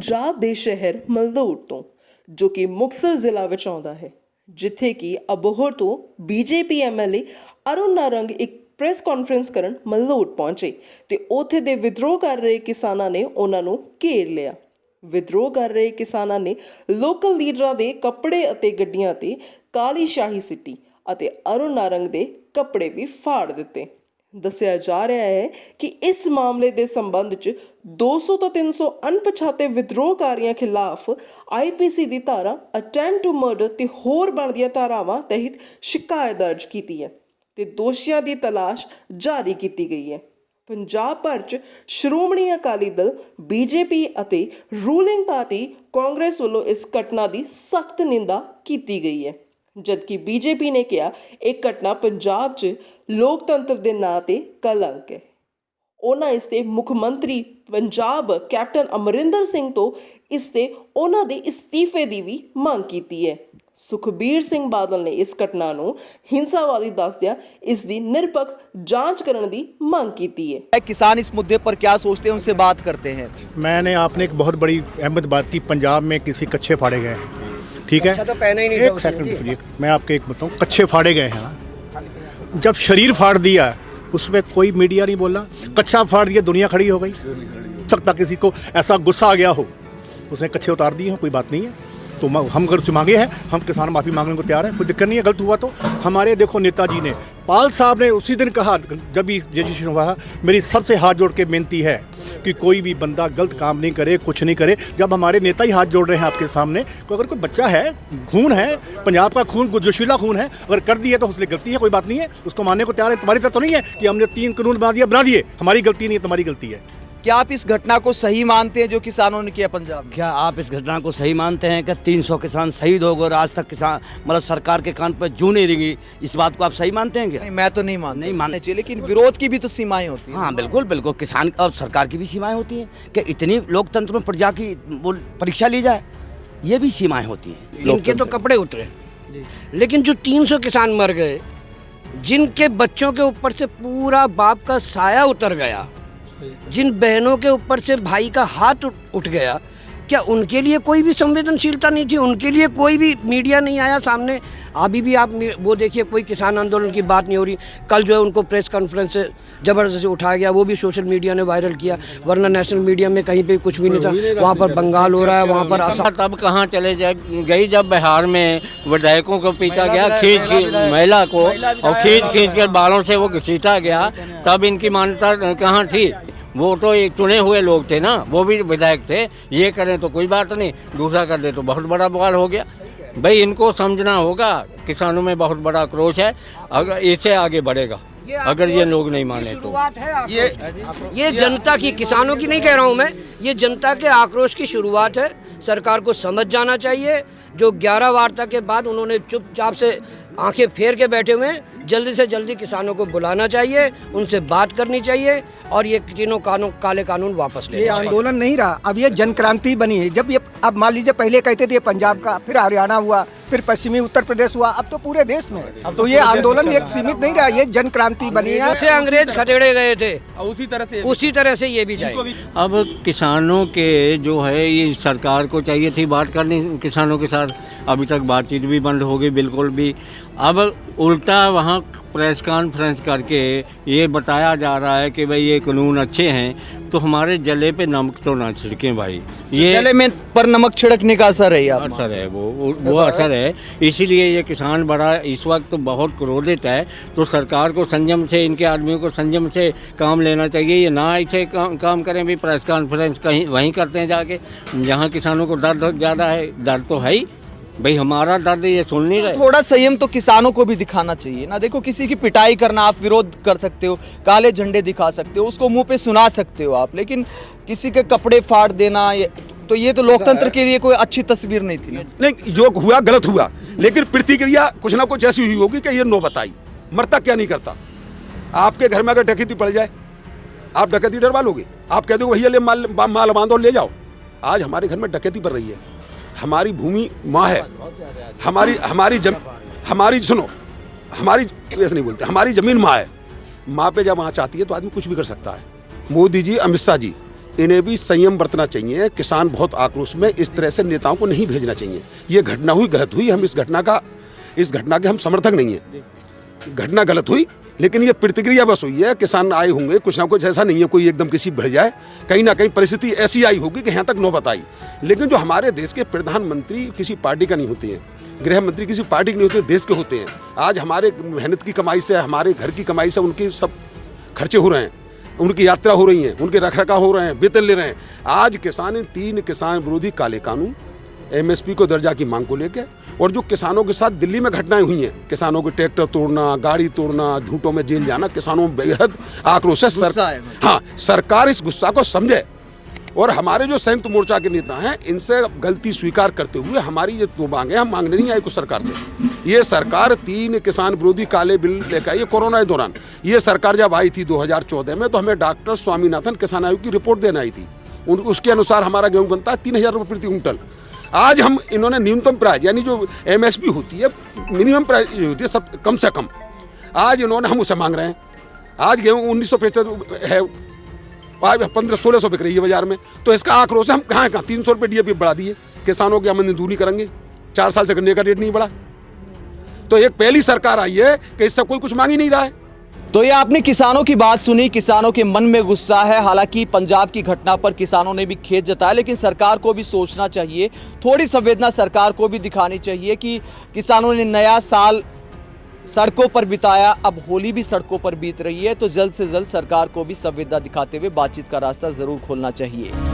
ਪੰਜਾਬ ਦੇ ਸ਼ਹਿਰ ਮਲਦੌਰ ਤੋਂ ਜੋ ਕਿ ਮੁਕਤਸਰ ਜ਼ਿਲ੍ਹਾ ਵਿੱਚ ਆਉਂਦਾ ਹੈ, ਜਿੱਥੇ ਕਿ ਅਬੋਹਰ ਤੋਂ ਬੀਜੇਪੀ ਐਮਐਲਏ ਅਰੁਣ ਨਾਰੰਗ ਇੱਕ ਪ੍ਰੈਸ ਕਾਨਫਰੰਸ ਕਰਨ ਮਲਦੌਰ ਪਹੁੰਚੇ ਤੇ ਉੱਥੇ ਦੇ ਵਿਦਰੋਹ ਕਰ ਰਹੇ ਕਿਸਾਨਾਂ ਨੇ ਉਹਨਾਂ ਨੂੰ ਘੇਰ ਲਿਆ। ਵਿਦਰੋਹ ਕਰ ਰਹੇ ਕਿਸਾਨਾਂ ਨੇ ਲੋਕਲ ਲੀਡਰਾਂ ਦੇ ਕੱਪੜੇ ਅਤੇ ਗੱਡੀਆਂ ਤੇ ਕਾਲੀ ਸ਼ਾਹੀ ਸਿੱਟੀ ਅਤੇ ਅਰੁਣ ਨਾਰੰਗ ਦੇ ਕੱਪੜੇ ਵੀ ਫਾੜ ਦਿੱਤੇ। ਦੱਸਿਆ ਜਾ ਰਿਹਾ ਹੈ ਕਿ ਇਸ ਮਾਮਲੇ ਦੇ ਸੰਬੰਧ 'ਚ 200 ਤੋਂ 300 ਅਣਪਛਾਤੇ ਵਿਦਰੋਹਕਾਰੀਆਂ ਖਿਲਾਫ ਆਈਪੀਸੀ ਦੀ ਧਾਰਾ ਅਟੈਂਪਟ ਟੂ ਮਰਡਰ ਤੇ ਹੋਰ ਬਣਦੀਆਂ ਧਾਰਾਵਾਂ ਤਹਿਤ ਸ਼ਿਕਾਇਤ ਦਰਜ ਕੀਤੀ ਹੈ ਤੇ ਦੋਸ਼ੀਆਂ ਦੀ ਤਲਾਸ਼ ਜਾਰੀ ਕੀਤੀ ਗਈ ਹੈ। ਪੰਜਾਬ ਭਰ 'ਚ ਸ਼੍ਰੋਮਣੀ ਅਕਾਲੀ ਦਲ, ਬੀਜੇਪੀ ਅਤੇ ਰੂਲਿੰਗ ਪਾਰਟੀ ਕਾਂਗਰਸ ਵੱਲੋਂ ਇਸ ਘਟਨਾ ਦੀ ਸਖਤ ਨਿੰਦਾ ਕੀਤੀ ਗਈ ਹੈ, ਜਦਕਿ ਬੀਜੇਪੀ ਨੇ ਕਿਹਾ ਇਹ ਘਟਨਾ ਪੰਜਾਬ 'ਚ ਲੋਕਤੰਤਰ ਦੇ ਨਾਂ 'ਤੇ ਕਲੰਕ ਹੈ। ਉਹਨਾਂ ਇਸ ਦੇ ਮੁੱਖ ਮੰਤਰੀ ਪੰਜਾਬ ਕੈਪਟਨ ਅਮਰਿੰਦਰ ਸਿੰਘ ਤੋਂ ਇਸ ਤੇ ਉਹਨਾਂ ਦੇ ਅਸਤੀਫੇ ਦੀ ਵੀ ਮੰਗ ਕੀਤੀ ਹੈ। ਸੁਖਬੀਰ ਸਿੰਘ ਬਾਦਲ ਨੇ ਇਸ ਘਟਨਾ ਨੂੰ ਹਿੰਸਾਵਾਦੀ ਦੱਸਦਿਆਂ ਇਸ ਦੀ ਨਿਰਪੱਖ ਜਾਂਚ ਕਰਨ ਦੀ ਮੰਗ ਕੀਤੀ है। किसान इस मुद्दे पर क्या सोचते हैं, उनसे बात करते हैं। मैंने आपने एक बहुत बड़ी अहमद बात की, पंजाब में किसी कच्छे फाड़े गए हैं, ठीक है? अच्छा तो पहने ही नहीं एक सेकंड सुनिए, मैं आपके एक बताऊँ, कच्छे फाड़े गए हैं। जब शरीर फाड़ दिया उसमें कोई मीडिया नहीं बोला, कच्छा फाड़ दिया दुनिया खड़ी हो गई। सकता किसी को ऐसा गुस्सा आ गया हो, उसने कच्छे उतार दिए हैं, कोई बात नहीं है। तो हम अगर मांगे हैं, हम किसान माफ़ी मांगने को तैयार हैं, कोई दिक्कत नहीं है। गलत हुआ तो हमारे देखो नेताजी ने, पाल साहब ने उसी दिन कहा जब भी रजिस्ट्रेशन हुआ, मेरी सबसे हाथ जोड़ के बेनती है कि कोई भी बंदा गलत काम नहीं करे, कुछ नहीं करे। जब हमारे नेता ही हाथ जोड़ रहे हैं आपके सामने, तो अगर कोई बच्चा है, खून है, पंजाब का खून, जोशीला खून है, अगर कर दिए तो उसकी गलती है, कोई बात नहीं है, उसको मानने को तैयार है। तुम्हारी तरह तो नहीं है कि हमने 3 कानून बना दिए, हमारी गलती नहीं है, तुम्हारी गलती है। क्या आप इस घटना को सही मानते हैं जो किसानों ने किया पंजाब में? क्या आप इस घटना को सही मानते हैं कि 300 किसान शहीद हो गए और आज तक किसान मतलब सरकार के कान पर जूं नहीं रिंगी? इस बात को आप सही मानते हैं क्या? नहीं, मैं तो नहीं मानने चाहिए, लेकिन विरोध की भी तो सीमाएं होती हैं। हाँ बिल्कुल बिल्कुल, किसान और सरकार की भी सीमाएं होती हैं कि इतनी लोकतंत्र में प्रजा की वो परीक्षा ली जाए, ये भी सीमाएं होती हैं। इनके तो कपड़े उतरे, लेकिन जो 300 किसान मर गए, जिनके बच्चों के ऊपर से पूरा बाप का साया उतर गया, जिन बहनों के ऊपर से भाई का हाथ उठ गया, क्या उनके लिए कोई भी संवेदनशीलता नहीं थी? उनके लिए कोई भी मीडिया नहीं आया सामने? अभी भी आप वो देखिए, कोई किसान आंदोलन की बात नहीं हो रही। कल जो है उनको प्रेस कॉन्फ्रेंस से ज़बरदस्ती उठाया गया, वो भी सोशल मीडिया ने वायरल किया, वरना नेशनल मीडिया में कहीं पे कुछ भी नहीं था। वहाँ पर बंगाल हो रहा है, वहाँ पर असम। तब कहाँ चले गई जब बिहार में विधायकों को पीटा गया, खींच महिला को, और खींच कर बालों से वो घसीटा गया, तब इनकी मान्यता कहाँ थी? वो तो एक चुने हुए लोग थे ना, वो भी विधायक थे। ये करें तो कोई बात नहीं, दूसरा कर दे तो बहुत बड़ा बवाल हो गया। भाई इनको समझना होगा, किसानों में बहुत बड़ा आक्रोश है, अगर इससे आगे बढ़ेगा अगर ये लोग नहीं माने तो। ये जनता की, किसानों की नहीं कह रहा हूँ मैं, ये जनता के आक्रोश की शुरुआत है। सरकार को समझ जाना चाहिए, जो 11 वार्ता के बाद उन्होंने चुपचाप से आंखें फेर के बैठे हुए हैं, जल्दी से जल्दी किसानों को बुलाना चाहिए, उनसे बात करनी चाहिए और ये तीनों काले कानून वापस ले। ये आंदोलन नहीं रहा, अब ये जन क्रांति बनी है। जब ये, अब मान लीजिए पहले कहते थे पंजाब का, फिर हरियाणा हुआ, फिर पश्चिमी उत्तर प्रदेश हुआ, अब तो पूरे देश में। अब तो ये आंदोलन एक सीमित नहीं रहा, ये जन क्रांति बनी है। जैसे अंग्रेज खदेड़े गए थे, उसी तरह से ये भी जाएंगे। अब किसानों के जो है, ये सरकार को चाहिए थी बात करनी किसानों के साथ, अभी तक बातचीत भी बंद हो गई बिल्कुल भी। अब उल्टा वहाँ प्रेस कॉन्फ्रेंस करके ये बताया जा रहा है कि भाई ये कानून अच्छे हैं, तो हमारे जले पे नमक तो ना छिड़कें भाई। ये जले में पर नमक छिड़कने का असर है, यार असर है, वो असर है। इसीलिए ये किसान बड़ा इस वक्त तो बहुत क्रोधित है, तो सरकार को संयम से, इनके आदमियों को संयम से काम लेना चाहिए। ये ना ऐसे काम करें भी, प्रेस कॉन्फ्रेंस कहीं वहीं करते हैं जाके, जहाँ किसानों को दर्द ज़्यादा है। दर्द तो है ही भाई, हमारा दर्द ये सुन नहीं रहे। थोड़ा संयम तो किसानों को भी दिखाना चाहिए ना। देखो, किसी की पिटाई करना, आप विरोध कर सकते हो, काले झंडे दिखा सकते हो, उसको मुंह पे सुना सकते हो आप, लेकिन किसी के कपड़े फाड़ देना, ये तो लोकतंत्र के लिए कोई अच्छी तस्वीर नहीं थी ना। नहीं, जो हुआ गलत हुआ, लेकिन प्रतिक्रिया कुछ ना कुछ ऐसी हुई होगी कि ये नो बताई। मरता क्या नहीं करता। आपके घर में अगर डकैती पड़ जाए, आप डकैती डरवा लोगे? आप कह दो भैया ले माल बांधो ले जाओ। आज हमारे घर में डकैती पड़ रही है, हमारी भूमि माँ है, हमारी सुनो, हमारी ऐसे नहीं बोलते, हमारी जमीन माँ है। माँ पे जब वहाँ चाहती है तो आदमी कुछ भी कर सकता है। मोदी जी, अमित शाह जी इन्हें भी संयम बरतना चाहिए। किसान बहुत आक्रोश में, इस तरह से नेताओं को नहीं भेजना चाहिए। ये घटना हुई, गलत हुई, हम इस घटना के हम समर्थक नहीं हैं। घटना गलत हुई, लेकिन ये प्रतिक्रिया बस हुई है। किसान आए होंगे, कुछ ना कुछ, ऐसा नहीं है कोई एकदम किसी बढ़ जाए, कहीं ना कहीं परिस्थिति ऐसी आई होगी कि यहाँ तक नौबत आई। लेकिन जो हमारे देश के प्रधानमंत्री किसी पार्टी का नहीं होती हैं, गृह मंत्री किसी पार्टी के नहीं होते, देश के होते हैं। आज हमारे मेहनत की कमाई से, हमारे घर की कमाई से उनके सब खर्चे हो रहे हैं, उनकी यात्रा हो रही है, उनके रखरखाव हो रहे हैं, वेतन ले रहे हैं। आज किसान, इन 3 किसान विरोधी काले कानून, एमएसपी को दर्जा की मांग को लेकर, और जो किसानों के साथ दिल्ली में घटनाएं हुई हैं, किसानों के ट्रैक्टर तोड़ना, गाड़ी तोड़ना, झूठों में जेल जाना, किसानों में बेहद आक्रोश है। हाँ, सरकार इस गुस्सा को समझे, और हमारे जो संयुक्त मोर्चा के नेता हैं, इनसे गलती स्वीकार करते हुए हमारी ये 2 मांगे, हम मांगने नहीं आए कुछ सरकार से। ये सरकार 3 किसान विरोधी काले बिल लेकर आई। ये कोरोना के दौरान ये सरकार जब आई थी 2014 में, तो हमें डॉक्टर स्वामीनाथन किसान आयोग की रिपोर्ट देने आई थी। उसके अनुसार हमारा गेहूँ बनता है 3000 रुपये प्रति क्विंटल। आज हम, इन्होंने न्यूनतम प्राइस, यानी जो एमएसपी होती है, मिनिमम प्राइस होती है सब कम से कम, आज इन्होंने, हम उसे मांग रहे हैं। आज गेहूँ 1965 है, 1500-1600 बिक रही है बाजार में। तो इसका आक्रोश है। हम कहाँ 300 रुपये DAP बढ़ा दिए, किसानों की आमदनी दूनी करेंगे। 4 साल से गन्ने का रेट नहीं बढ़ा। तो एक पहली सरकार आई है कि इससे कोई कुछ मांग ही नहीं रहा है। तो ये आपने किसानों की बात सुनी, किसानों के मन में गुस्सा है। हालांकि पंजाब की घटना पर किसानों ने भी खेद जताया, लेकिन सरकार को भी सोचना चाहिए, थोड़ी संवेदना सरकार को भी दिखानी चाहिए कि किसानों ने नया साल सड़कों पर बिताया, अब होली भी सड़कों पर बीत रही है। तो जल्द से जल्द सरकार को भी संवेदना दिखाते हुए बातचीत का रास्ता जरूर खोलना चाहिए।